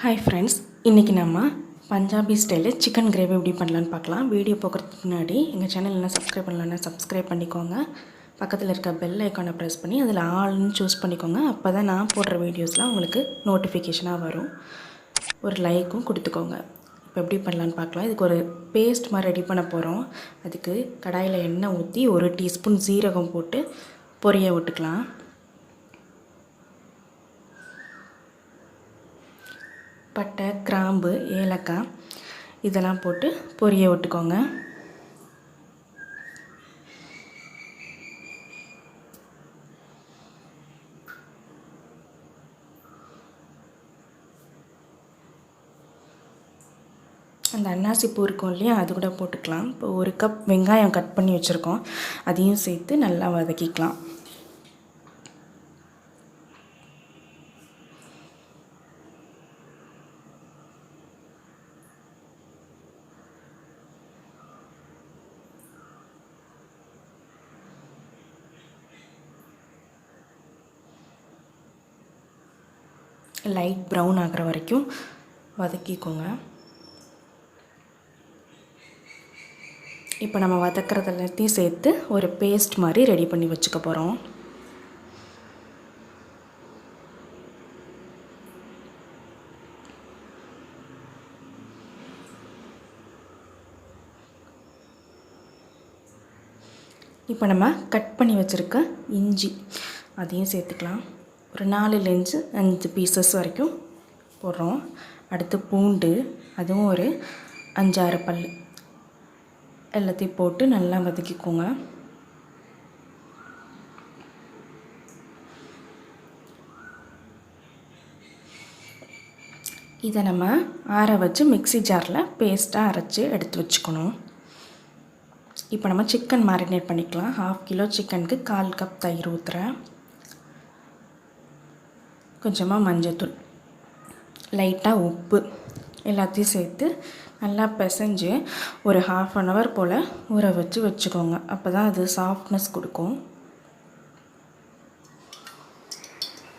Hi friends, இன்றைக்கி நம்ம பஞ்சாபி ஸ்டைலில் சிக்கன் கிரேவி எப்படி பண்ணலான்னு பார்க்கலாம். வீடியோ பார்க்குறதுக்கு முன்னாடி எங்கள் சேனல் என்ன சப்ஸ்கிரைப் பண்ணலான்னா சப்ஸ்கிரைப் பண்ணிக்கோங்க. பக்கத்தில் இருக்க பெல் ஐக்கானை ப்ரெஸ் பண்ணி அதில் ஆல்னு சூஸ் பண்ணிக்கோங்க. அப்போ தான் நான் போடுற வீடியோஸ்லாம் உங்களுக்கு நோட்டிஃபிகேஷனாக வரும். ஒரு லைக்கும் கொடுத்துக்கோங்க. இப்போ எப்படி பண்ணலான்னு பார்க்கலாம். இதுக்கு ஒரு பேஸ்ட் மாதிரி ரெடி பண்ண போகிறோம். அதுக்கு கடாயில் எண்ணெய் ஊற்றி 1 டீஸ்பூன் சீரகம் போட்டு பொரிய விட்டுக்கலாம். பட்டை, கிராம்பு, ஏலக்காய் இதெல்லாம் போட்டு பொரிய விட்டுக்கோங்க. அந்த அன்னாசி பூ இருக்கும் இல்லையா, அது கூட போட்டுக்கலாம். இப்போ 1 கப் வெங்காயம் கட் பண்ணி வச்சுருக்கோம், அதையும் சேர்த்து நல்லா வதக்கிக்கலாம். லைட் ப்ரௌன் ஆகிற வரைக்கும் வதக்கிக்கோங்க. இப்போ நம்ம வதக்கிறது எல்லாத்தையும் சேர்த்து ஒரு பேஸ்ட் மாதிரி ரெடி பண்ணி வச்சுக்க போகிறோம். இப்போ நம்ம கட் பண்ணி வச்சுருக்க இஞ்சி அதையும் சேர்த்துக்கலாம். ஒரு 4லேருந்து 5 பீசஸ் வரைக்கும் போடுறோம். அடுத்து பூண்டு, அதுவும் ஒரு 5-6 பல் எல்லாத்தையும் போட்டு நல்லா வதக்கிக்கோங்க. இதை நம்ம ஆற வச்சு மிக்ஸி ஜாரில் பேஸ்ட்டாக அரைச்சி எடுத்து வச்சுக்கணும். இப்போ நம்ம சிக்கன் மேரினேட் பண்ணிக்கலாம். 1/2 கிலோ சிக்கனுக்கு 1/4 கப் தயிர் ஊற்றுறேன். கொஞ்சமாக மஞ்சள்தூள், லைட்டாக உப்பு எல்லாத்தையும் சேர்த்து நல்லா பிசைஞ்சு ஒரு 1/2 hour போல் ஊற வச்சுக்கோங்க. அப்போ தான் அது சாஃப்ட்னஸ் கொடுக்கும்.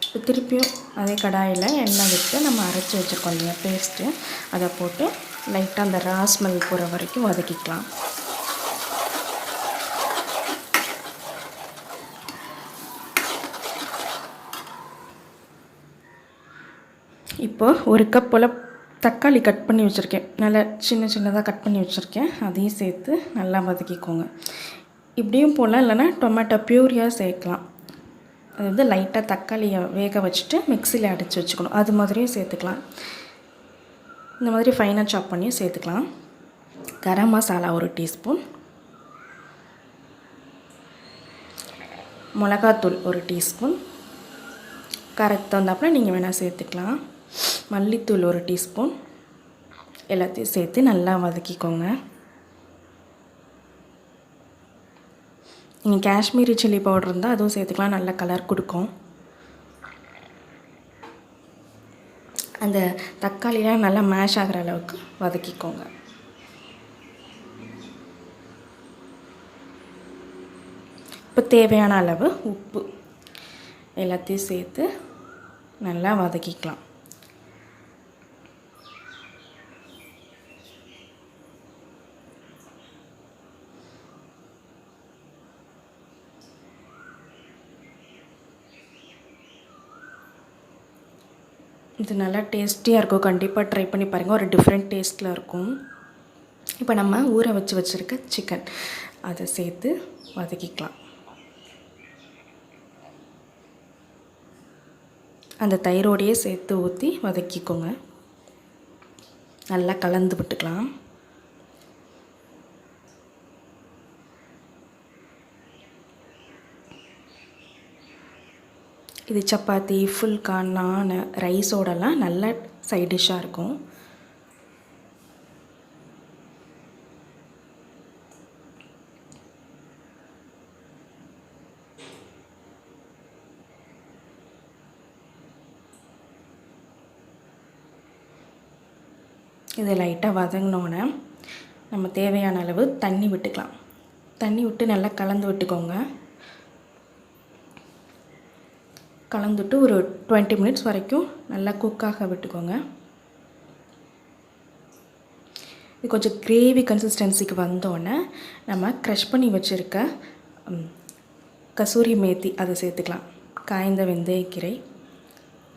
இப்போ திருப்பியும் அதே கடாயில் எண்ணெய் விட்டு நம்ம அரைச்சி வச்சுருக்கோம் இல்லையா பேஸ்ட்டு, அதை போட்டு லைட்டாக அந்த ரா ஸ்மெல் போகிற வரைக்கும் வதக்கிக்கலாம். இப்போ 1 கப் போல் தக்காளி கட் பண்ணி வச்சுருக்கேன், நல்லா சின்னதாக கட் பண்ணி வச்சுருக்கேன். அதையும் சேர்த்து நல்லா வதக்கிக்கோங்க. இப்படியும் போல் இல்லைன்னா டொமேட்டோ ப்யூரியாக சேர்க்கலாம். அது வந்து லைட்டாக தக்காளியை வேக வச்சுட்டு மிக்சியில் அடித்து வச்சுக்கணும். அது மாதிரியும் சேர்த்துக்கலாம். இந்த மாதிரி ஃபைனாக சாப் பண்ணியும் சேர்த்துக்கலாம். கரம் மசாலா 1 டீஸ்பூன், மிளகாத்தூள் 1 டீஸ்பூன், காரத்துக்கு தகுந்தாப்புல நீங்கள் வேணால் சேர்த்துக்கலாம். மல்லித்தூள் 1 டீஸ்பூன் எல்லாத்தையும் சேர்த்து நல்லா வதக்கிக்கோங்க. நீங்கள் காஷ்மீரி சில்லி பவுடர் இருந்தால் அதுவும் சேர்த்துக்கலாம், நல்ல கலர் கொடுக்கும். அந்த தக்காளியெலாம் நல்லா மேஷ் ஆகிற அளவுக்கு வதக்கிக்கோங்க. இப்போ தேவையான அளவு உப்பு எல்லாத்தையும் சேர்த்து நல்லா வதக்கிக்கலாம். இது நல்லா டேஸ்டியாக இருக்கும். கண்டிப்பாக ட்ரை பண்ணி பாருங்கள். ஒரு டிஃப்ரெண்ட் டேஸ்ட்டில் இருக்கும். இப்போ நம்ம ஊற வச்சுருக்க சிக்கன் அதை சேர்த்து வதக்கிக்கலாம். அந்த தயிரோடையே சேர்த்து ஊற்றி வதக்கிக்கோங்க. நல்லா கலந்து விட்டுக்கலாம். இது சப்பாத்தி, ஃபுல்கா, நான், ரைஸோடலாம் நல்ல சைட் டிஷ்ஷாக இருக்கும். இது லைட்டாக வதங்கினோன்னே நம்ம தேவையான அளவு தண்ணி விட்டுக்கலாம். தண்ணி விட்டு நல்லா கலந்து விட்டுக்கோங்க. கலந்துட்டு ஒரு 20 மினிட்ஸ் வரைக்கும் நல்லா குக்காக விட்டுக்கோங்க. இது கொஞ்சம் கிரேவி கன்சிஸ்டன்சிக்கு வந்தோடனே நம்ம க்ரஷ் பண்ணி வச்சுருக்க கசூரி மேத்தி அதை சேர்த்துக்கலாம். காய்ந்த வெந்தயக்கீரை,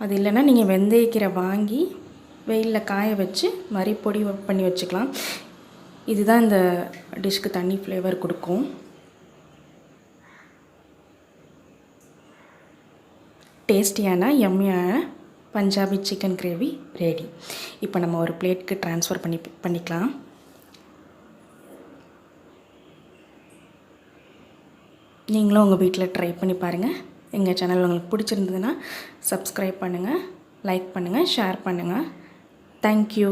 அது இல்லைன்னா நீங்கள் வெந்தயக்கீரை வாங்கி வெயிலில் காய வச்சு மாதிரி பொடி பண்ணி வச்சுக்கலாம். இதுதான் இந்த டிஷ்க்கு தனி ஃப்ளேவர் கொடுக்கும். டேஸ்டியான யம்மியான பஞ்சாபி சிக்கன் கிரேவி ரெடி. இப்போ நம்ம ஒரு பிளேட்க்கு ட்ரான்ஸ்ஃபர் பண்ணிக்கலாம். நீங்களும் உங்கள் வீட்டில் ட்ரை பண்ணி பாருங்கள். எங்கள் சேனல் உங்களுக்கு பிடிச்சிருந்ததுன்னா சப்ஸ்கிரைப் பண்ணுங்கள், லைக் பண்ணுங்கள், ஷேர் பண்ணுங்கள். தேங்க்யூ.